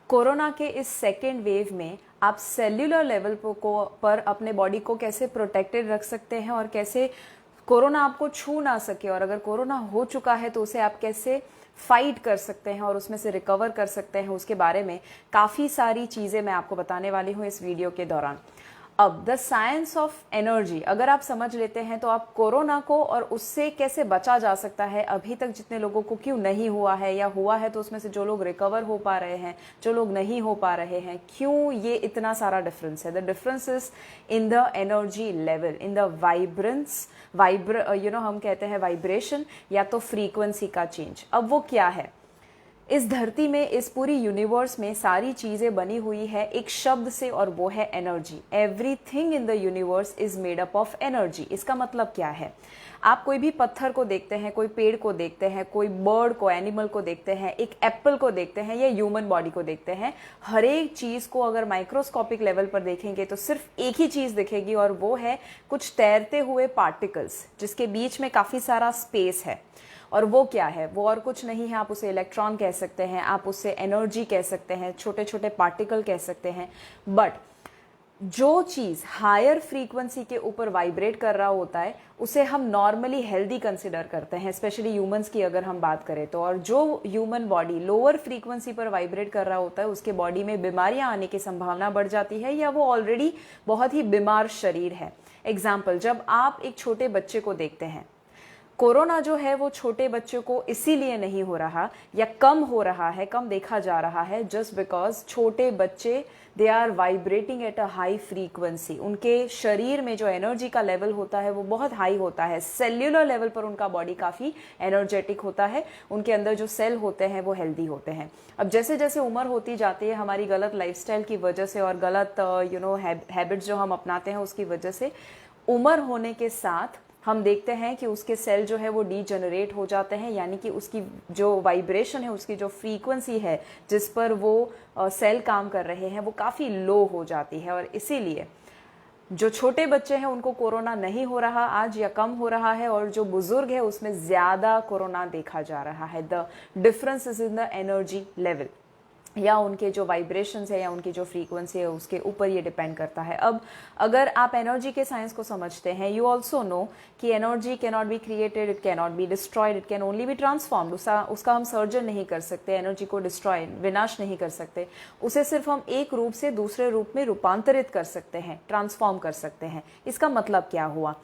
Corona के इस second wave में आप सेल्यूलर लेवल पर अपने बॉडी को कैसे प्रोटेक्टेड रख सकते हैं और कैसे कोरोना आपको छू ना सके, और अगर कोरोना हो चुका है तो उसे आप कैसे फाइट कर सकते हैं और उसमें से रिकवर कर सकते हैं, उसके बारे में काफ़ी सारी चीज़ें मैं आपको बताने वाली हूँ इस वीडियो के दौरान। अब द साइंस ऑफ एनर्जी अगर आप समझ लेते हैं तो आप कोरोना को और उससे कैसे बचा जा सकता है, अभी तक जितने लोगों को क्यों नहीं हुआ है, या हुआ है तो उसमें से जो लोग रिकवर हो पा रहे हैं, जो लोग नहीं हो पा रहे हैं, क्यों ये इतना सारा डिफरेंस है। The difference is in the energy level, in the vibrance, हम कहते हैं वाइब्रेशन या तो फ्रीक्वेंसी का चेंज। अब वो क्या है? इस धरती में, इस पूरी यूनिवर्स में सारी चीजें बनी हुई है एक शब्द से, और वो है energy. Everything in the universe is made up of energy. इसका मतलब क्या है? आप कोई भी पत्थर को देखते हैं, कोई पेड़ को देखते हैं, कोई बर्ड को, एनिमल को देखते हैं, एक एप्पल को देखते हैं या ह्यूमन बॉडी को देखते हैं, हर एक चीज को अगर माइक्रोस्कोपिक लेवल पर देखेंगे तो सिर्फ एक ही चीज दिखेगी, और वो है कुछ तैरते हुए पार्टिकल्स जिसके बीच में काफी सारा स्पेस है। और वो क्या है? वो और कुछ नहीं है, आप उसे इलेक्ट्रॉन कह सकते हैं, आप उसे एनर्जी कह सकते हैं, छोटे छोटे पार्टिकल कह सकते हैं। बट जो चीज हायर फ्रीक्वेंसी के ऊपर वाइब्रेट कर रहा होता है उसे हम नॉर्मली हेल्दी कंसिडर करते हैं, स्पेशली ह्यूमंस की अगर हम बात करें तो। और जो ह्यूमन बॉडी लोअर फ्रीक्वेंसी पर वाइब्रेट कर रहा होता है उसके बॉडी में बीमारियां आने की संभावना बढ़ जाती है, या वो ऑलरेडी बहुत ही बीमार शरीर है। एग्जाम्पल, जब आप एक छोटे बच्चे को देखते हैं, कोरोना जो है वो छोटे बच्चों को इसीलिए नहीं हो रहा या कम हो रहा है, कम देखा जा रहा है, जस्ट बिकॉज छोटे बच्चे they are vibrating at a high frequency. उनके शरीर में जो एनर्जी का लेवल होता है वो बहुत हाई होता है। सेल्यूलर लेवल पर उनका बॉडी काफ़ी एनर्जेटिक होता है, उनके अंदर जो सेल होते हैं वो हेल्दी होते हैं। अब जैसे जैसे उम्र होती जाती है, हमारी गलत लाइफस्टाइल की वजह से और गलत हैबिट्स जो हम अपनाते हैं उसकी वजह से, उम्र होने के साथ हम देखते हैं कि उसके सेल जो है वो डीजनरेट हो जाते हैं, यानी कि उसकी जो वाइब्रेशन है, उसकी जो फ्रीक्वेंसी है जिस पर वो सेल काम कर रहे हैं वो काफ़ी लो हो जाती है। और इसीलिए जो छोटे बच्चे हैं उनको कोरोना नहीं हो रहा आज, या कम हो रहा है, और जो बुजुर्ग है उसमें ज़्यादा कोरोना देखा जा रहा है। The difference is in the energy level, या उनके जो वाइब्रेशंस है या उनकी जो फ्रीक्वेंसी है उसके ऊपर ये डिपेंड करता है। अब अगर आप एनर्जी के साइंस को समझते हैं, यू ऑल्सो नो कि energy can not be created, it can not be destroyed, it can only be transformed. उसका हम सर्जन नहीं कर सकते, एनर्जी को डिस्ट्रॉय, विनाश नहीं कर सकते, उसे सिर्फ हम एक रूप से दूसरे रूप में रूपांतरित कर सकते हैं, ट्रांसफॉर्म कर सकते हैं। इसका मतलब क्या हुआ?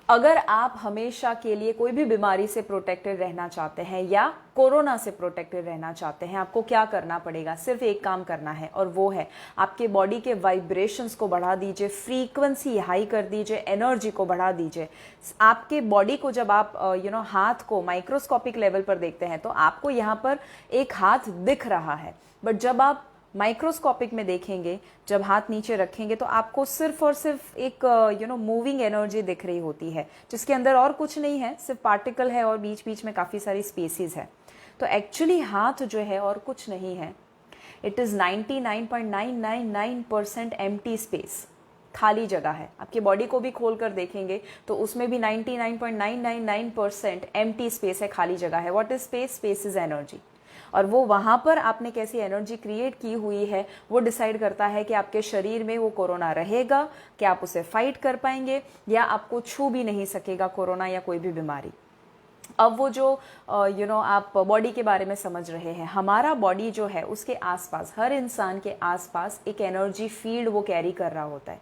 अगर आप हमेशा के लिए कोई भी बीमारी से प्रोटेक्टेड रहना चाहते हैं या कोरोना से प्रोटेक्टेड रहना चाहते हैं, आपको क्या करना पड़ेगा? सिर्फ एक काम करना है, और वो है आपके बॉडी के वाइब्रेशंस को बढ़ा दीजिए, फ्रीक्वेंसी हाई कर दीजिए, एनर्जी को बढ़ा दीजिए। आपके बॉडी को जब आप हाथ को माइक्रोस्कोपिक लेवल पर देखते हैं तो आपको यहाँ पर एक हाथ दिख रहा है, बट जब आप माइक्रोस्कोपिक में देखेंगे, जब हाथ नीचे रखेंगे तो आपको सिर्फ और सिर्फ एक मूविंग एनर्जी दिख रही होती है, जिसके अंदर और कुछ नहीं है, सिर्फ पार्टिकल है और बीच बीच में काफ़ी सारी स्पेसिस है। तो एक्चुअली हाथ जो है और कुछ नहीं है, इट इज़ 99.999% एम्प्टी स्पेस, खाली जगह है। आपकी बॉडी को भी खोल कर देखेंगे तो उसमें भी 99.999% एम्प्टी स्पेस है, खाली जगह है। What is space? Space is energy. और वो वहाँ पर आपने कैसी एनर्जी क्रिएट की हुई है वो डिसाइड करता है कि आपके शरीर में वो कोरोना रहेगा, कि आप उसे फाइट कर पाएंगे, या आपको छू भी नहीं सकेगा कोरोना या कोई भी बीमारी। अब वो जो आप बॉडी के बारे में समझ रहे हैं, हमारा बॉडी जो है उसके आसपास, हर इंसान के आसपास एक एनर्जी फील्ड वो कैरी कर रहा होता है।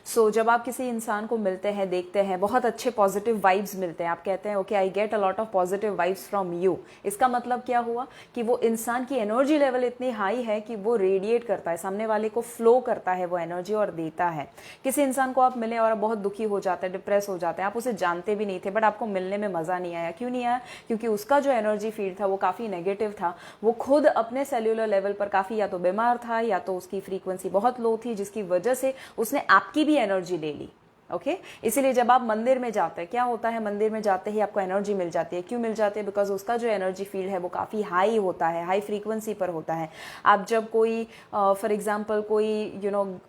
सो जब आप किसी इंसान को मिलते हैं, देखते हैं, बहुत अच्छे पॉजिटिव वाइब्स मिलते हैं, आप कहते हैं okay I get a lot of positive vibes from you. इसका मतलब क्या हुआ? कि वो इंसान की एनर्जी लेवल इतनी हाई है कि वो रेडिएट करता है, सामने वाले को फ्लो करता है वो एनर्जी और देता है। किसी इंसान को आप मिले और बहुत दुखी हो जाते हैं, डिप्रेस हो जाते हैं, आप उसे जानते भी नहीं थे, बट आपको मिलने में मज़ा नहीं आया। क्यों नहीं आया? क्योंकि उसका जो एनर्जी फील्ड था वो काफ़ी नेगेटिव था, वो खुद अपने सेल्यूलर लेवल पर काफ़ी या तो बीमार था या तो उसकी फ्रीक्वेंसी बहुत लो थी, जिसकी वजह से उसने आपकी भी एनर्जी ले ली। ओके इसीलिए जब आप मंदिर में जाते हैं, क्या होता है? मंदिर में जाते ही आपको एनर्जी मिल जाती है। क्यों मिल जाती है? बिकॉज उसका जो एनर्जी फील्ड है वो काफ़ी हाई होता है, हाई फ्रीक्वेंसी पर होता है। आप जब कोई फॉर एग्जांपल कोई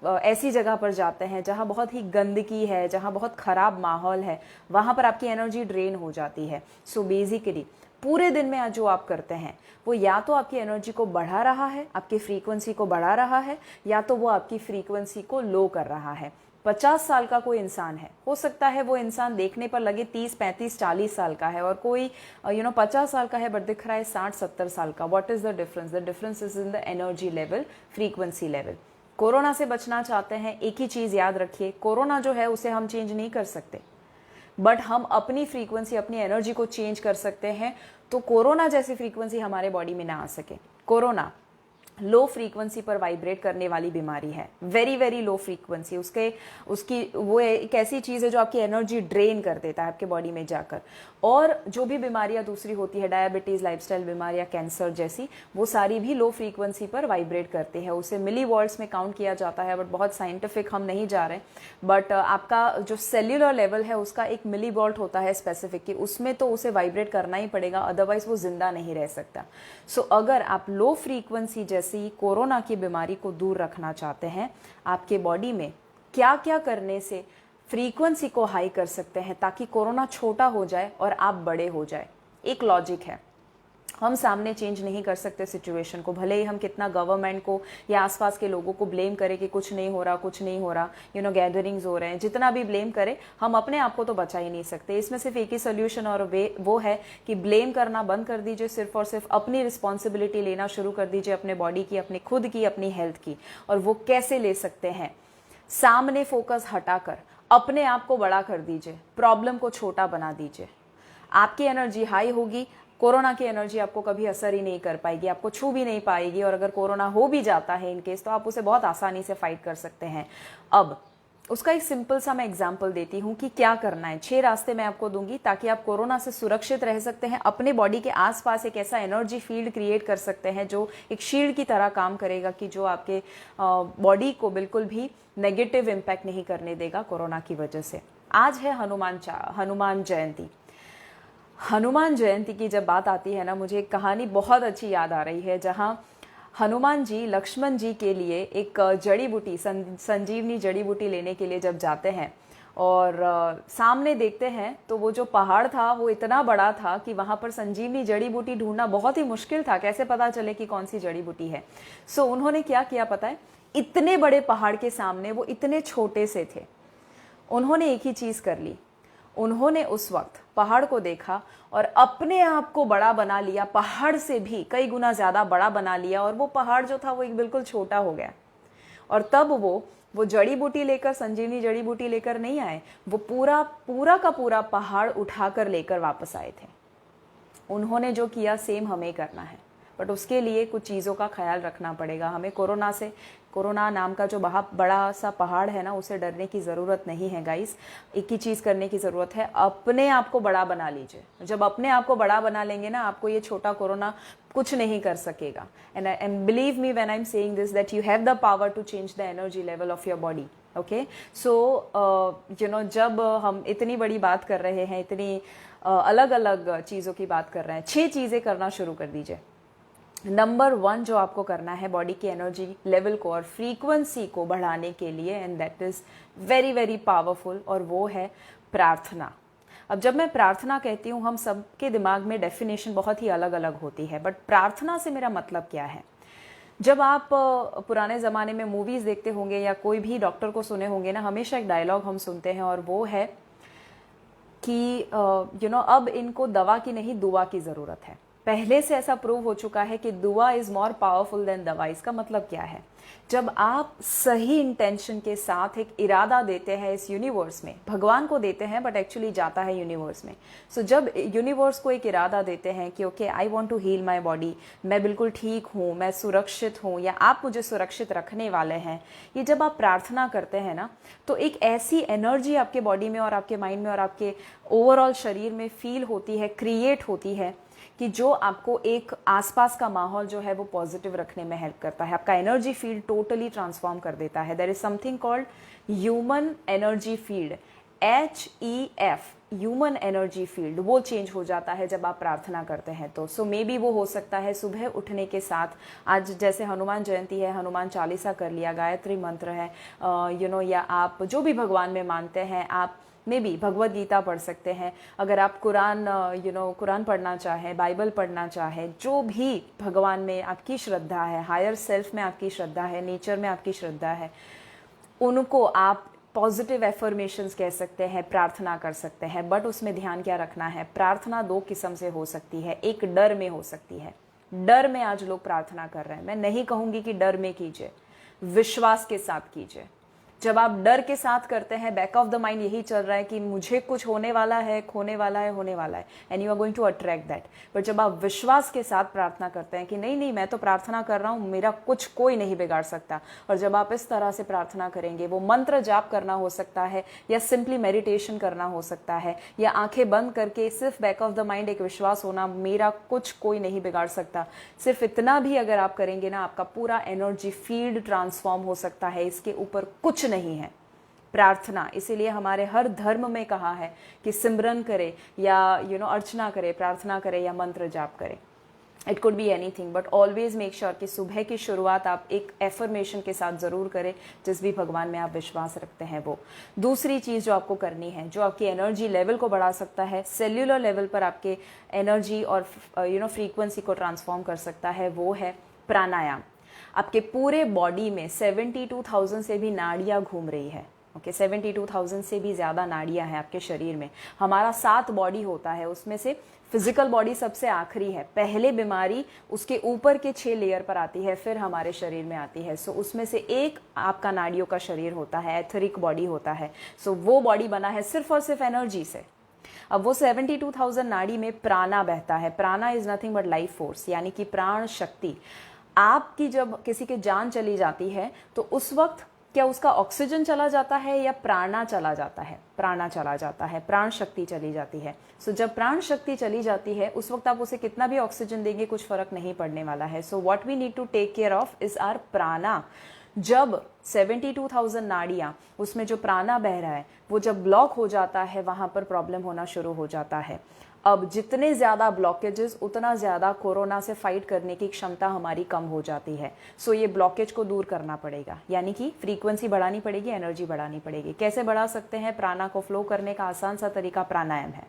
ऐसी जगह पर जाते हैं जहाँ बहुत ही गंदगी है, जहाँ बहुत ख़राब माहौल है, वहाँ पर आपकी एनर्जी ड्रेन हो जाती है। सो बेसिकली पूरे दिन में आज जो आप करते हैं वो या तो आपकी एनर्जी को बढ़ा रहा है, आपकी फ्रीक्वेंसी को बढ़ा रहा है, या तो वो आपकी फ्रीक्वेंसी को लो कर रहा है। 50 साल का कोई इंसान है, हो सकता है वो इंसान देखने पर लगे 30, 35, 40 साल का है, और कोई 50 साल का है बट दिख रहा है 60, 70 साल का। What is the difference? The difference is in the energy level, frequency level. Corona से बचना चाहते हैं, एक ही चीज याद रखिए, कोरोना जो है उसे हम चेंज नहीं कर सकते, बट हम अपनी फ्रीक्वेंसी, अपनी एनर्जी को चेंज कर सकते हैं, तो कोरोना जैसी फ्रीक्वेंसी हमारे बॉडी में ना आ सके। कोरोना लो फ्रीक्वेंसी पर वाइब्रेट करने वाली बीमारी है, वेरी वेरी लो फ्रीक्वेंसी। उसकी वो एक ऐसी चीज़ है जो आपकी एनर्जी ड्रेन कर देता है आपके बॉडी में जाकर। और जो भी बीमारियां दूसरी होती है, डायबिटीज़, लाइफस्टाइल बीमारियां, कैंसर जैसी, वो सारी भी लो फ्रीक्वेंसी पर वाइब्रेट करती है। उसे मिली वॉल्ट्स में काउंट किया जाता है, बट बहुत साइंटिफिक हम नहीं जा रहे। बट आपका जो सेल्यूलर लेवल है उसका एक मिली वॉल्ट होता है स्पेसिफिक, कि उसमें तो उसे वाइब्रेट करना ही पड़ेगा, अदरवाइज वो जिंदा नहीं रह सकता। सो अगर आप लो फ्रीक्वेंसी जैसी कोरोना की बीमारी को दूर रखना चाहते हैं, आपके बॉडी में क्या क्या करने से फ्रीक्वेंसी को हाई कर सकते हैं ताकि कोरोना छोटा हो जाए और आप बड़े हो जाए। एक लॉजिक है, हम सामने चेंज नहीं कर सकते सिचुएशन को, भले ही हम कितना गवर्नमेंट को या आसपास के लोगों को ब्लेम करें कि कुछ नहीं हो रहा, कुछ नहीं हो रहा, गैदरिंग्स हो रहे हैं, जितना भी ब्लेम करें, हम अपने आप को तो बचा ही नहीं सकते। इसमें सिर्फ एक ही सोल्यूशन और वो है कि ब्लेम करना बंद कर दीजिए, सिर्फ और सिर्फ अपनी रिस्पॉन्सिबिलिटी लेना शुरू कर दीजिए, अपने बॉडी की, अपनी खुद की, अपनी हेल्थ की। और वो कैसे ले सकते हैं? सामने फोकस हटाकर अपने आप को बड़ा कर दीजिए, प्रॉब्लम को छोटा बना दीजिए। आपकी एनर्जी हाई होगी, कोरोना की एनर्जी आपको कभी असर ही नहीं कर पाएगी, आपको छू भी नहीं पाएगी, और अगर कोरोना हो भी जाता है इन केस, तो आप उसे बहुत आसानी से फाइट कर सकते हैं। अब उसका एक सिंपल सा मैं एग्जांपल देती हूँ कि क्या करना है। 6 रास्ते मैं आपको दूंगी ताकि आप कोरोना से सुरक्षित रह सकते हैं, अपने बॉडी के आसपास एक ऐसा एनर्जी फील्ड क्रिएट कर सकते हैं जो एक शील्ड की तरह काम करेगा, कि जो आपके बॉडी को बिल्कुल भी नेगेटिव इम्पैक्ट नहीं करने देगा कोरोना की वजह से। आज है हनुमान जयंती। हनुमान जयंती की जब बात आती है ना, मुझे एक कहानी बहुत अच्छी याद आ रही है, जहाँ हनुमान जी लक्ष्मण जी के लिए एक जड़ी बूटी, संजीवनी जड़ी बूटी लेने के लिए जब जाते हैं, और सामने देखते हैं तो वो जो पहाड़ था वो इतना बड़ा था कि वहाँ पर संजीवनी जड़ी बूटी ढूंढना बहुत ही मुश्किल था, कैसे पता चले कि कौन सी जड़ी बूटी है। सो उन्होंने क्या किया पता है? इतने बड़े पहाड़ के सामने वो इतने छोटे से थे, उन्होंने एक ही चीज़ कर ली, उन्होंने उस वक्त पहाड़ को देखा और अपने आप को बड़ा बना लिया, पहाड़ से भी कई गुना ज्यादा बड़ा बना लिया, और वो पहाड़ जो था वो एक बिल्कुल छोटा हो गया। और तब वो जड़ी बूटी लेकर, संजीवनी जड़ी बूटी लेकर नहीं आए, वो पूरा का पूरा पहाड़ उठाकर लेकर वापस आए थे। उन्होंने जो किया सेम हमें करना है, बट उसके लिए कुछ चीज़ों का ख्याल रखना पड़ेगा हमें। कोरोना नाम का जो बड़ा सा पहाड़ है ना, उसे डरने की ज़रूरत नहीं है गाइस। एक ही चीज़ करने की ज़रूरत है, अपने आप को बड़ा बना लीजिए। जब अपने आप को बड़ा बना लेंगे ना, आपको ये छोटा कोरोना कुछ नहीं कर सकेगा। And believe me when I am saying this, that you have the power to change the energy level of your body. Okay, so जब हम इतनी बड़ी बात कर रहे हैं, इतनी अलग अलग चीज़ों की बात कर रहे हैं, 6 चीज़ें करना शुरू कर दीजिए। नंबर 1 जो आपको करना है बॉडी की एनर्जी लेवल को और फ्रीक्वेंसी को बढ़ाने के लिए, and that is very very powerful, और वो है प्रार्थना। अब जब मैं प्रार्थना कहती हूँ, हम सबके दिमाग में डेफिनेशन बहुत ही अलग अलग होती है, बट प्रार्थना से मेरा मतलब क्या है? जब आप पुराने ज़माने में मूवीज़ देखते होंगे या कोई भी डॉक्टर को सुने होंगे ना, हमेशा एक डायलॉग हम सुनते हैं, और वो है कि अब इनको दवा की नहीं, दुआ की ज़रूरत है। पहले से ऐसा प्रूव हो चुका है कि दुआ इज मोर पावरफुल देन दवा। इसका मतलब क्या है? जब आप सही इंटेंशन के साथ एक इरादा देते हैं इस यूनिवर्स में, भगवान को देते हैं बट एक्चुअली जाता है यूनिवर्स में। सो जब यूनिवर्स को एक इरादा देते हैं कि okay I want to heal my body, मैं बिल्कुल ठीक हूँ, मैं सुरक्षित हूँ, या आप मुझे सुरक्षित रखने वाले हैं, ये जब आप प्रार्थना करते हैं ना, तो एक ऐसी एनर्जी आपके बॉडी में और आपके माइंड में और आपके ओवरऑल शरीर में फील होती है, क्रिएट होती है, कि जो आपको एक आसपास का माहौल जो है वो पॉजिटिव रखने में हेल्प करता है, आपका एनर्जी फील्ड टोटली ट्रांसफॉर्म कर देता है। There is something called human energy field, HEF, human energy field, वो चेंज हो जाता है जब आप प्रार्थना करते हैं तो। सो मे बी वो हो सकता है सुबह उठने के साथ, आज जैसे हनुमान जयंती है, हनुमान चालीसा कर लिया, गायत्री मंत्र है, या आप जो भी भगवान में मानते हैं, आप मे बी भगवत गीता पढ़ सकते हैं, अगर आप कुरान कुरान पढ़ना चाहें, बाइबल पढ़ना चाहें, जो भी भगवान में आपकी श्रद्धा है, हायर सेल्फ में आपकी श्रद्धा है, नेचर में आपकी श्रद्धा है, उनको आप पॉजिटिव एफर्मेशंस कह सकते हैं, प्रार्थना कर सकते हैं। बट उसमें ध्यान क्या रखना है, प्रार्थना दो किस्म से हो सकती है। एक डर में हो सकती है, डर में आज लोग प्रार्थना कर रहे हैं। मैं नहीं कहूंगी कि डर में कीजिए, विश्वास के साथ कीजिए। जब आप डर के साथ करते हैं, बैक ऑफ द माइंड यही चल रहा है कि मुझे कुछ होने वाला है, खोने वाला है, होने वाला है, and you are going to attract that. But जब आप विश्वास के साथ प्रार्थना करते हैं कि नहीं नहीं, मैं तो प्रार्थना कर रहा हूँ, मेरा कुछ कोई नहीं बिगाड़ सकता, और जब आप इस तरह से प्रार्थना करेंगे, वो मंत्र जाप करना हो सकता है, या सिंपली मेडिटेशन करना हो सकता है, या आंखें बंद करके सिर्फ बैक ऑफ द माइंड एक विश्वास होना, मेरा कुछ कोई नहीं बिगाड़ सकता, सिर्फ इतना भी अगर आप करेंगे ना, आपका पूरा एनर्जी फील्ड ट्रांसफॉर्म हो सकता है। इसके ऊपर कुछ नहीं है प्रार्थना। इसीलिए हमारे हर धर्म में कहा है कि सिमरन करे, या अर्चना करे, प्रार्थना करे, या मंत्र जाप करे। It could be anything, but always make sure कि सुबह की शुरुआत आप एक एफर्मेशन के साथ जरूर करें, जिस भी भगवान में आप विश्वास रखते हैं वो। दूसरी चीज जो आपको करनी है, जो आपकी एनर्जी लेवल को बढ़ा सकता है, सेल्यूलर लेवल पर आपके एनर्जी और फ्रीक्वेंसी को ट्रांसफॉर्म कर सकता है, वो है प्राणायाम। आपके पूरे बॉडी में 72,000 से भी नाड़ियाँ घूम रही है। ओके, 72,000 से भी ज़्यादा नाड़ियाँ हैं आपके शरीर में। हमारा 7 बॉडी होता है, उसमें से फिजिकल बॉडी सबसे आखिरी है। पहले बीमारी उसके ऊपर के 6 लेयर पर आती है, फिर हमारे शरीर में आती है। सो उसमें से एक आपका नाड़ियों का शरीर होता है, एथरिक बॉडी होता है। सो वो बॉडी बना है सिर्फ और सिर्फ एनर्जी से। अब वो 72,000 नाड़ी में प्राणा बहता है। प्राणा is nothing but life force, यानी कि प्राण शक्ति। आपकी जब किसी की जान चली जाती है तो उस वक्त क्या उसका ऑक्सीजन चला जाता है या प्राणा चला जाता है? प्राणा चला जाता है, प्राण शक्ति चली जाती है। सो जब प्राण शक्ति चली जाती है उस वक्त आप उसे कितना भी ऑक्सीजन देंगे कुछ फर्क नहीं पड़ने वाला है। So what we need to take care of is our prana. जब 72,000 नाड़ियाँ, उसमें जो प्राणा बह रहा है वो जब ब्लॉक हो जाता है, वहां पर प्रॉब्लम होना शुरू हो जाता है। अब जितने ज़्यादा ब्लॉकेजेस, उतना ज़्यादा कोरोना से फाइट करने की क्षमता हमारी कम हो जाती है। सो ये ब्लॉकेज को दूर करना पड़ेगा, यानी कि फ्रीक्वेंसी बढ़ानी पड़ेगी, एनर्जी बढ़ानी पड़ेगी। कैसे बढ़ा सकते हैं? प्राणा को फ्लो करने का आसान सा तरीका प्राणायाम है,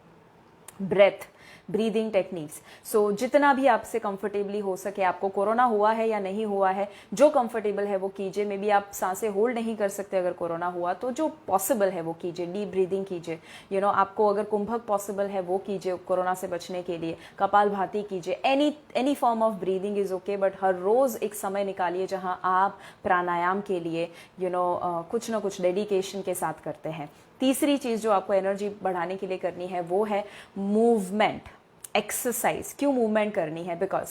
ब्रेथ, ब्रीदिंग टेक्निक्स। सो जितना भी आपसे कंफर्टेबली हो सके, आपको कोरोना हुआ है या नहीं हुआ है, जो कंफर्टेबल है वो कीजिए। मे बी आप सांसें होल्ड नहीं कर सकते अगर कोरोना हुआ तो जो पॉसिबल है वो कीजिए। डीप ब्रीदिंग कीजिए, आपको अगर कुंभक पॉसिबल है वो कीजिए कोरोना से बचने के लिए। कपालभाति कीजिए, any form of breathing is okay, but हर रोज एक समय निकालिए जहां आप प्राणायाम के लिए कुछ ना कुछ डेडिकेशन के साथ करते हैं। तीसरी चीज जो आपको एनर्जी बढ़ाने के लिए करनी है वो है मूवमेंट, एक्सरसाइज। क्यों मूवमेंट करनी है? Because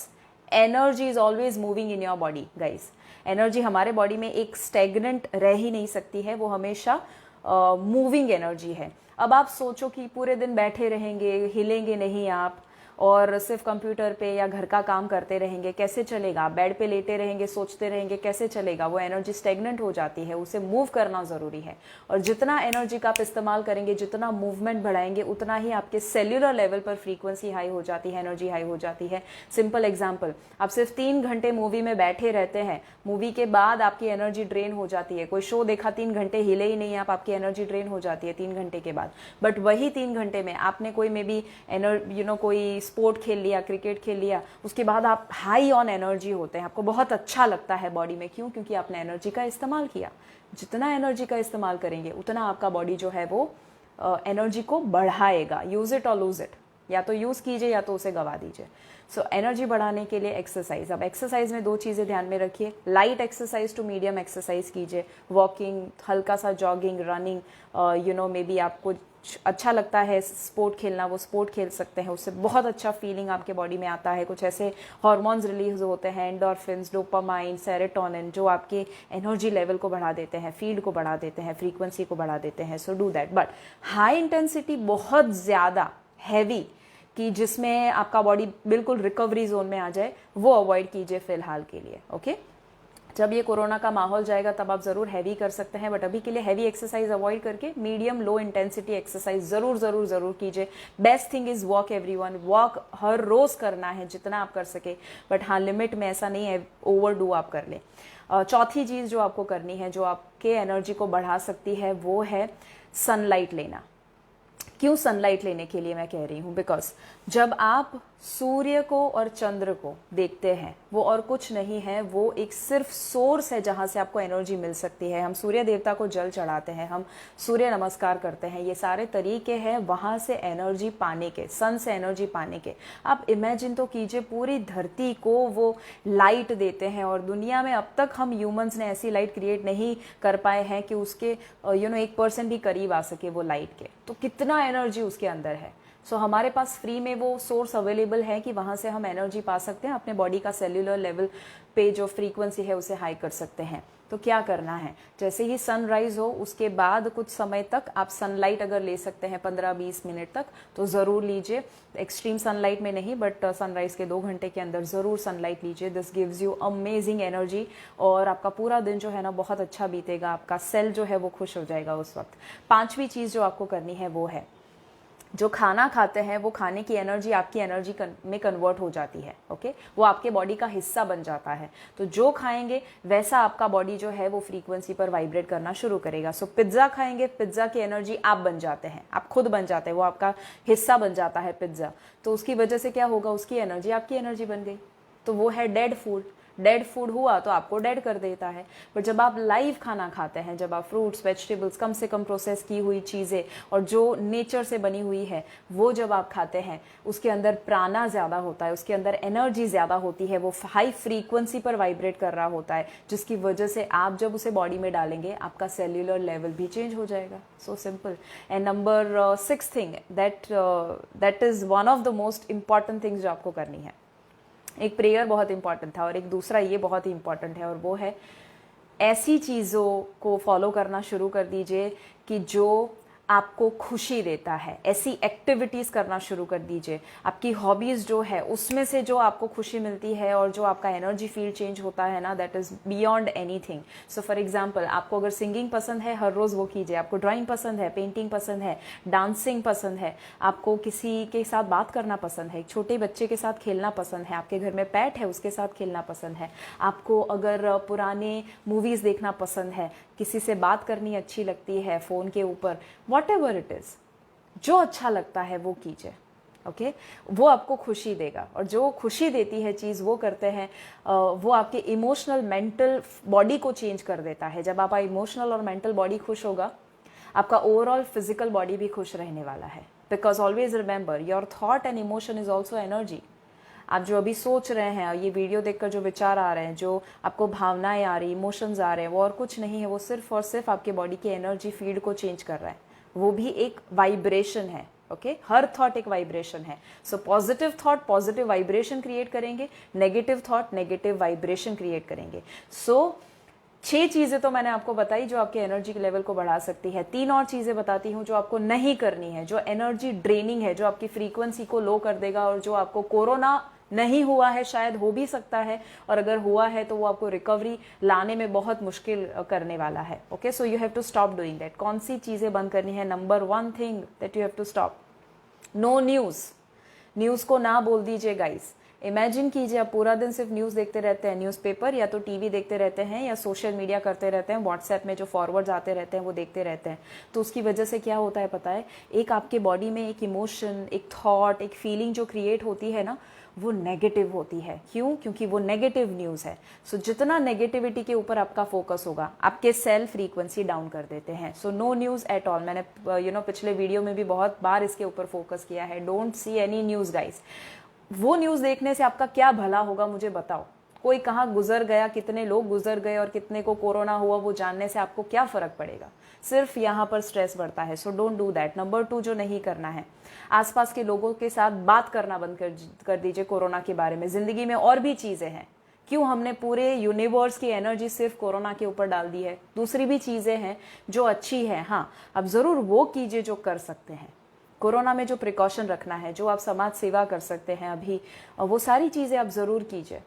energy is always moving in your body guys. Energy हमारे बॉडी में एक स्टेगनेंट रह ही नहीं सकती है, वो हमेशा मूविंग एनर्जी है। अब आप सोचो कि पूरे दिन बैठे रहेंगे, हिलेंगे नहीं आप, और सिर्फ कंप्यूटर पे या घर का काम करते रहेंगे, कैसे चलेगा? बेड पे लेटे रहेंगे, सोचते रहेंगे, कैसे चलेगा? वो एनर्जी स्टेगनेंट हो जाती है, उसे मूव करना ज़रूरी है। और जितना एनर्जी का आप इस्तेमाल करेंगे, जितना मूवमेंट बढ़ाएंगे, उतना ही आपके सेल्यूलर लेवल पर फ्रीक्वेंसी हाई हो जाती है, एनर्जी हाई हो जाती है। सिंपल एग्जाम्पल, आप सिर्फ 3 घंटे मूवी में बैठे रहते हैं, मूवी के बाद आपकी एनर्जी ड्रेन हो जाती है। कोई शो देखा, 3 घंटे हिले ही नहीं आप, आपकी एनर्जी ड्रेन हो जाती है 3 घंटे के बाद। बट वही 3 घंटे में आपने कोई मे बी कोई स्पोर्ट खेल लिया, क्रिकेट खेल लिया, उसके बाद आप हाई ऑन एनर्जी होते हैं, आपको बहुत अच्छा लगता है बॉडी में। क्यों? क्योंकि आपने एनर्जी का इस्तेमाल किया। जितना एनर्जी का इस्तेमाल करेंगे उतना आपका बॉडी जो है वो एनर्जी को बढ़ाएगा। यूज इट और लूज इट, या तो यूज कीजिए या तो उसे गवा दीजिए। सो एनर्जी बढ़ाने के लिए एक्सरसाइज। अब एक्सरसाइज में 2 चीज़ें ध्यान में रखिए, light exercise to medium exercise कीजिए, वॉकिंग, हल्का सा जॉगिंग, रनिंग, मे बी आपको अच्छा लगता है स्पोर्ट खेलना, वो स्पोर्ट खेल सकते हैं, उससे बहुत अच्छा फीलिंग आपके बॉडी में आता है। कुछ ऐसे हार्मोन्स रिलीज होते हैं, एंडोर्फिन्स, डोपामाइन, सेरोटोनिन, जो आपके एनर्जी लेवल को बढ़ा देते हैं, फील्ड को बढ़ा देते हैं, फ्रीक्वेंसी को बढ़ा देते हैं। So do that. But high intensity, बहुत ज़्यादा हैवी, कि जिसमें आपका बॉडी बिल्कुल रिकवरी जोन में आ जाए, वो अवॉइड कीजिए फिलहाल के लिए। ओके, जब ये कोरोना का माहौल जाएगा तब आप ज़रूर हैवी कर सकते हैं, बट अभी के लिए हैवी एक्सरसाइज अवॉइड करके मीडियम लो इंटेंसिटी एक्सरसाइज ज़रूर कीजिए। Best thing is walk everyone. Walk हर रोज़ करना है जितना आप कर सके, बट हाँ लिमिट में, ऐसा नहीं है ओवर डू आप कर लें। चौथी चीज़ जो आपको करनी है, जो आपके एनर्जी को बढ़ा सकती है, वो है सनलाइट लेना। क्यों सनलाइट लेने के लिए मैं कह रही हूँ, बिकॉज जब आप सूर्य को और चंद्र को देखते हैं, वो और कुछ नहीं है, वो एक सिर्फ सोर्स है जहां से आपको एनर्जी मिल सकती है। हम सूर्य देवता को जल चढ़ाते हैं, हम सूर्य नमस्कार करते हैं, ये सारे तरीके हैं वहां से एनर्जी पाने के, सन से एनर्जी पाने के। आप इमेजिन तो कीजिए, पूरी धरती को वो लाइट देते हैं और दुनिया में अब तक हम ह्यूमंस ने ऐसी लाइट क्रिएट नहीं कर पाए हैं कि उसके 1% भी करीब आ सके वो लाइट के। तो कितना एनर्जी उसके अंदर है। सो हमारे पास फ्री में वो सोर्स अवेलेबल है कि वहां से हम एनर्जी पा सकते हैं, अपने बॉडी का सेल्यूलर लेवल पे जो फ्रीक्वेंसी है उसे हाई कर सकते हैं। तो क्या करना है, जैसे ही सनराइज हो उसके बाद कुछ समय तक आप सनलाइट अगर ले सकते हैं 15-20 मिनट तक तो ज़रूर लीजिए। एक्सट्रीम सनलाइट में नहीं, बट सनराइज के 2 घंटे के अंदर ज़रूर सनलाइट लीजिए। This gives you amazing energy और आपका पूरा दिन जो है ना बहुत अच्छा बीतेगा, आपका सेल जो है वो खुश हो जाएगा उस वक्त। 5वीं चीज़ जो आपको करनी है वो है, जो खाना खाते हैं वो खाने की एनर्जी आपकी एनर्जी में कन्वर्ट हो जाती है। ओके, वो आपके बॉडी का हिस्सा बन जाता है। तो जो खाएंगे वैसा आपका बॉडी जो है वो फ्रीक्वेंसी पर वाइब्रेट करना शुरू करेगा। सो पिज्ज़ा खाएंगे, पिज्ज़ा की एनर्जी आप बन जाते हैं, आप खुद बन जाते हैं, वो आपका हिस्सा बन जाता है पिज्ज़ा। तो उसकी वजह से क्या होगा, उसकी एनर्जी आपकी एनर्जी बन गई। तो वो है डेड फूड। डेड फूड हुआ तो आपको डेड कर देता है। पर जब आप लाइव खाना खाते हैं, जब आप फ्रूट्स, वेजिटेबल्स, कम से कम प्रोसेस की हुई चीज़ें और जो नेचर से बनी हुई है वो जब आप खाते हैं, उसके अंदर प्राणा ज़्यादा होता है, उसके अंदर एनर्जी ज़्यादा होती है, वो हाई फ्रीक्वेंसी पर वाइब्रेट कर रहा होता है, जिसकी वजह से आप जब उसे बॉडी में डालेंगे आपका सेल्यूलर लेवल भी चेंज हो जाएगा। So simple. And number 6 thing that is one of the most important things जो आपको करनी है। एक प्रेयर बहुत इंपॉर्टेंट था और एक दूसरा ये बहुत ही इंपॉर्टेंट है, और वो है ऐसी चीज़ों को फॉलो करना शुरू कर दीजिए कि जो आपको खुशी देता है। ऐसी एक्टिविटीज़ करना शुरू कर दीजिए, आपकी हॉबीज़ जो है उसमें से जो आपको खुशी मिलती है और जो आपका एनर्जी फील चेंज होता है ना, that is beyond anything. So for example, आपको अगर सिंगिंग पसंद है, हर रोज़ वो कीजिए। आपको ड्राइंग पसंद है, पेंटिंग पसंद है, डांसिंग पसंद है, आपको किसी के साथ बात करना पसंद है, एक छोटे बच्चे के साथ खेलना पसंद है, आपके घर में पेट है उसके साथ खेलना पसंद है, आपको अगर पुराने मूवीज़ देखना पसंद है, किसी से बात करनी अच्छी लगती है फ़ोन के ऊपर, व्हाटएवर इट इज़, जो अच्छा लगता है वो कीजिए। ओके, वो आपको खुशी देगा। और जो खुशी देती है चीज़ वो करते हैं, वो आपके इमोशनल मेंटल बॉडी को चेंज कर देता है। जब आपका इमोशनल और मेंटल बॉडी खुश होगा, आपका ओवरऑल फिजिकल बॉडी भी खुश रहने वाला है। Because always remember, your thought and emotion is also energy. आप जो अभी सोच रहे हैं, ये वीडियो देखकर जो विचार आ रहे हैं, जो आपको भावनाएं आ रही, इमोशंस आ रहे हैं, वो और कुछ नहीं है, वो सिर्फ और सिर्फ आपके बॉडी के एनर्जी फील्ड को चेंज कर रहा है। वो भी एक वाइब्रेशन है। ओके, हर थॉट एक वाइब्रेशन है। So positive thought positive vibration create करेंगे, negative thought negative vibration create करेंगे। सो 6 चीज़ें तो मैंने आपको बताई जो आपके एनर्जी के लेवल को बढ़ा सकती है। 3 और चीज़ें बताती हूँ जो आपको नहीं करनी है, जो एनर्जी ड्रेनिंग है, जो आपकी फ्रीक्वेंसी को लो कर देगा और जो आपको कोरोना नहीं हुआ है, शायद हो भी सकता है, और अगर हुआ है तो वो आपको रिकवरी लाने में बहुत मुश्किल करने वाला है। Okay, so you have to stop doing that. कौन सी चीज़ें बंद करनी है? Number 1 thing that you have to stop, no news. News को ना बोल दीजिए गाइस। इमेजिन कीजिए आप पूरा दिन सिर्फ न्यूज़ देखते रहते हैं, न्यूज़पेपर या तो टीवी देखते रहते हैं या सोशल मीडिया करते रहते हैं, व्हाट्सएप में जो फॉरवर्ड्स आते रहते हैं वो देखते रहते हैं। तो उसकी वजह से क्या होता है पता है? एक आपके बॉडी में एक इमोशन, एक थॉट, एक फीलिंग जो क्रिएट होती है ना, वो नेगेटिव होती है। क्यों? क्योंकि वो नेगेटिव न्यूज़ है। सो जितना नेगेटिविटी के ऊपर आपका फोकस होगा, आपके सेल फ्रीक्वेंसी डाउन कर देते हैं। So no news at all. मैंने पिछले वीडियो में भी बहुत बार इसके ऊपर फोकस किया है। Don't see any news guys. वो न्यूज़ देखने से आपका क्या भला होगा मुझे बताओ? कोई कहाँ गुजर गया, कितने लोग गुजर गए और कितने को कोरोना हुआ, वो जानने से आपको क्या फ़र्क पड़ेगा? सिर्फ यहाँ पर स्ट्रेस बढ़ता है। So don't do that. Number 2 जो नहीं करना है, आसपास के लोगों के साथ बात करना बंद कर दीजिए कोरोना के बारे में। ज़िंदगी में और भी चीज़ें हैं। क्यों हमने पूरे यूनिवर्स की एनर्जी सिर्फ कोरोना के ऊपर डाल दी है? दूसरी भी चीज़ें हैं जो अच्छी है। हाँ, अब ज़रूर वो कीजिए जो कर सकते हैं। कोरोना में जो प्रिकॉशन रखना है, जो आप समाज सेवा कर सकते हैं अभी, वो सारी चीज़ें आप ज़रूर कीजिए।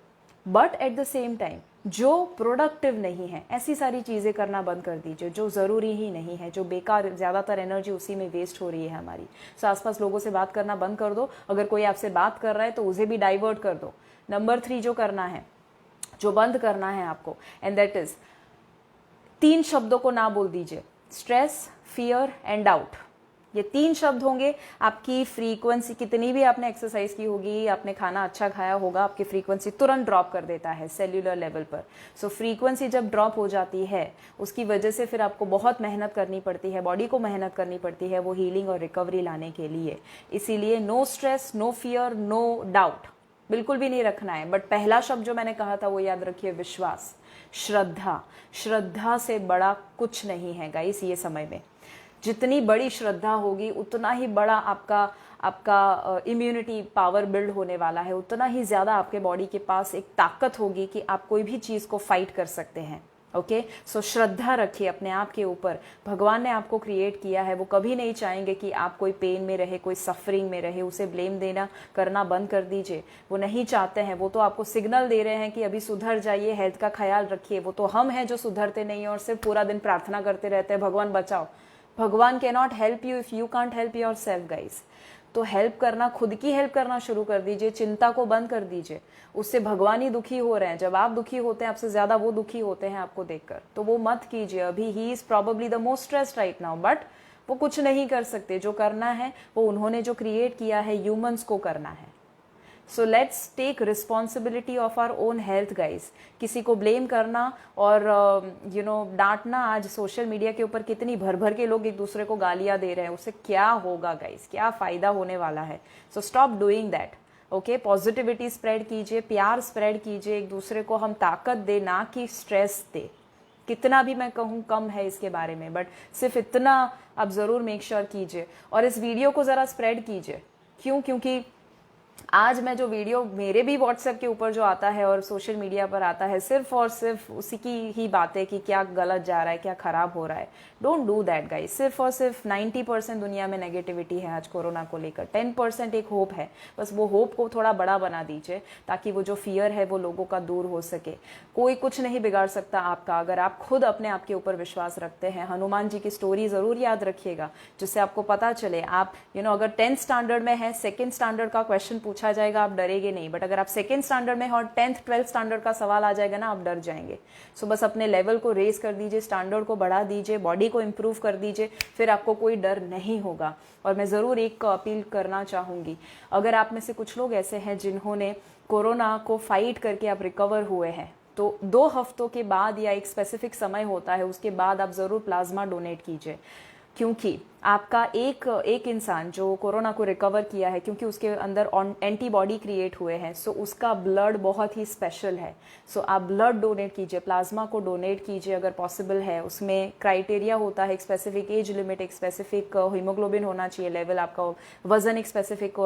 But at the same time जो प्रोडक्टिव नहीं है, ऐसी सारी चीज़ें करना बंद कर दीजिए जो ज़रूरी ही नहीं है, जो बेकार, ज़्यादातर एनर्जी उसी में वेस्ट हो रही है हमारी। सो आसपास लोगों से बात करना बंद कर दो। अगर कोई आपसे बात कर रहा है तो उसे भी डाइवर्ट कर दो। नंबर 3 जो करना है, जो बंद करना है आपको, एंड दैट इज़ 3 शब्दों को ना बोल दीजिए: स्ट्रेस, फियर एंड डाउट। ये 3 शब्द होंगे, आपकी फ्रीक्वेंसी, कितनी भी आपने एक्सरसाइज की होगी, आपने खाना अच्छा खाया होगा, आपकी फ्रीक्वेंसी तुरंत ड्रॉप कर देता है सेल्यूलर लेवल पर। सो फ्रीक्वेंसी जब ड्रॉप हो जाती है, उसकी वजह से फिर आपको बहुत मेहनत करनी पड़ती है, बॉडी को मेहनत करनी पड़ती है वो हीलिंग और रिकवरी लाने के लिए। इसीलिए no stress, no fear, no doubt बिल्कुल भी नहीं रखना है। बट पहला शब्द जो मैंने कहा था वो याद रखिए, विश्वास, श्रद्धा। श्रद्धा से बड़ा कुछ नहीं है गाइस ये समय में। जितनी बड़ी श्रद्धा होगी उतना ही बड़ा आपका इम्यूनिटी पावर बिल्ड होने वाला है, उतना ही ज़्यादा आपके बॉडी के पास एक ताकत होगी कि आप कोई भी चीज़ को फाइट कर सकते हैं। ओके, सो श्रद्धा रखिए अपने आप के ऊपर। भगवान ने आपको क्रिएट किया है, वो कभी नहीं चाहेंगे कि आप कोई पेन में रहे, कोई सफरिंग में रहे। उसे ब्लेम देना करना बंद कर दीजिए, वो नहीं चाहते हैं। वो तो आपको सिग्नल दे रहे हैं कि अभी सुधर जाइए, हेल्थ का ख्याल रखिए। वो तो हम हैं जो सुधरते नहीं हैं और सिर्फ पूरा दिन प्रार्थना करते रहते हैं, भगवान बचाओ। भगवान can not help you if you can't help your self guys. तो हेल्प करना, खुद की हेल्प करना शुरू कर दीजिए, चिंता को बंद कर दीजिए। उससे भगवान ही दुखी हो रहे हैं। जब आप दुखी होते हैं, आपसे ज्यादा वो दुखी होते हैं आपको देखकर, तो वो मत कीजिए। अभी he is probably the most stressed right now, but वो कुछ नहीं कर सकते। जो करना है वो उन्होंने जो क्रिएट किया है, ह्यूमंस को करना है। So let's take responsibility of our own health guys. किसी को ब्लेम करना और डांटना, आज सोशल मीडिया के ऊपर कितनी भर भर के लोग एक दूसरे को गालियां दे रहे हैं, उससे क्या होगा गाइज, क्या फायदा होने वाला है। So stop doing that. Okay, positivity spread कीजिए, प्यार स्प्रेड कीजिए, एक दूसरे को हम ताकत दे, ना कि स्ट्रेस दे। कितना भी मैं कहूँ कम है इसके बारे में, बट सिर्फ इतना आप ज़रूर मेक श्योर कीजिए। और इस वीडियो को ज़रा स्प्रेड कीजिए। क्यों? क्योंकि आज मैं जो वीडियो मेरे भी व्हाट्सएप के ऊपर जो आता है और सोशल मीडिया पर आता है, सिर्फ और सिर्फ उसी की ही बातें कि क्या गलत जा रहा है, क्या खराब हो रहा है। Don't do that guys. सिर्फ और सिर्फ 90% दुनिया में नेगेटिविटी है आज कोरोना को लेकर। 10% एक होप है, बस वो होप को थोड़ा बड़ा बना दीजिए ताकि वो जो फियर है वो लोगों का दूर हो सके। कोई कुछ नहीं बिगाड़ सकता आपका अगर आप खुद अपने आप के ऊपर विश्वास रखते हैं। हनुमान जी की स्टोरी जरूर याद रखिएगा, जिससे आपको पता चले। आप अगर 10th स्टैंडर्ड में है, 2nd स्टैंडर्ड का क्वेश्चन पूछा जाएगा, आप डरेंगे नहीं। बट अगर आप 2nd स्टैंडर्ड में और 10th 12th स्टैंडर्ड का सवाल आ जाएगा ना, आप डर जाएंगे। सो बस अपने लेवल को रेज कर दीजिए, स्टैंडर्ड को बढ़ा दीजिए, बॉडी को इंप्रूव कर दीजिए, फिर आपको कोई डर नहीं होगा। और मैं ज़रूर एक अपील करना चाहूँगी, अगर आप में से कुछ लोग ऐसे हैं जिन्होंने कोरोना को फाइट करके आप रिकवर हुए हैं, तो 2 हफ्तों के बाद या एक स्पेसिफिक समय होता है, उसके बाद आप ज़रूर प्लाज्मा डोनेट कीजिए। क्योंकि आपका एक इंसान जो कोरोना को रिकवर किया है, क्योंकि उसके अंदर एंटीबॉडी क्रिएट हुए हैं, सो उसका ब्लड बहुत ही स्पेशल है। सो आप ब्लड डोनेट कीजिए, प्लाज्मा को डोनेट कीजिए अगर पॉसिबल है। उसमें क्राइटेरिया होता है, एक स्पेसिफिक एज लिमिट, एक स्पेसिफिक हीमोग्लोबिन होना चाहिए लेवल, आपका वजन एक स्पेसिफिक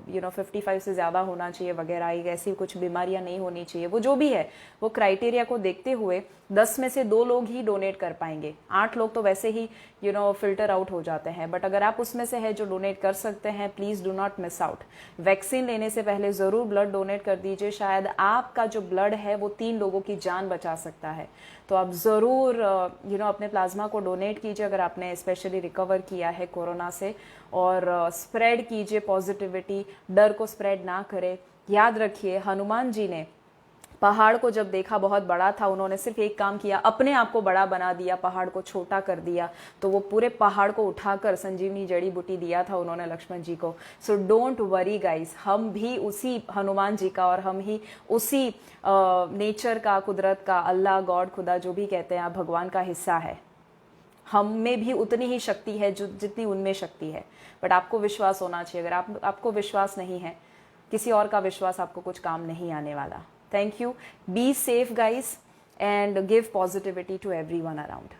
55 से ज़्यादा होना चाहिए वगैरह, एक ऐसी कुछ बीमारियां नहीं होनी चाहिए। वो जो भी है वो क्राइटेरिया को देखते हुए 10 में से 2 लोग ही डोनेट कर पाएंगे। 8 लोग तो वैसे ही फिल्टर आउट हो जाते हैं। बट अगर आप उसमें से है जो डोनेट कर सकते हैं, please do not miss out. Vaccine लेने से पहले जरूर ब्लड डोनेट कर दीजिए। शायद आपका जो ब्लड है वो 3 लोगों की जान बचा सकता है। तो आप जरूर अपने प्लाज्मा को डोनेट कीजिए अगर आपने स्पेशली रिकवर किया है कोरोना से। और स्प्रेड कीजिए पॉजिटिविटी, डर को स्प्रेड ना करें। याद रखिए, हनुमान जी ने पहाड़ को जब देखा बहुत बड़ा था, उन्होंने सिर्फ एक काम किया, अपने आप को बड़ा बना दिया, पहाड़ को छोटा कर दिया। तो वो पूरे पहाड़ को उठाकर संजीवनी जड़ी बूटी दिया था उन्होंने लक्ष्मण जी को। सो डोंट वरी गाइस, हम भी उसी हनुमान जी का और हम ही उसी नेचर का, कुदरत का, अल्लाह, गॉड, खुदा जो भी कहते हैं आप, भगवान का हिस्सा है। हम में भी उतनी ही शक्ति है जितनी उनमें शक्ति है। बट आपको विश्वास होना चाहिए। अगर आपको विश्वास नहीं है, किसी और का विश्वास आपको कुछ काम नहीं आने वाला। Thank you. Be safe, guys, and give positivity to everyone around.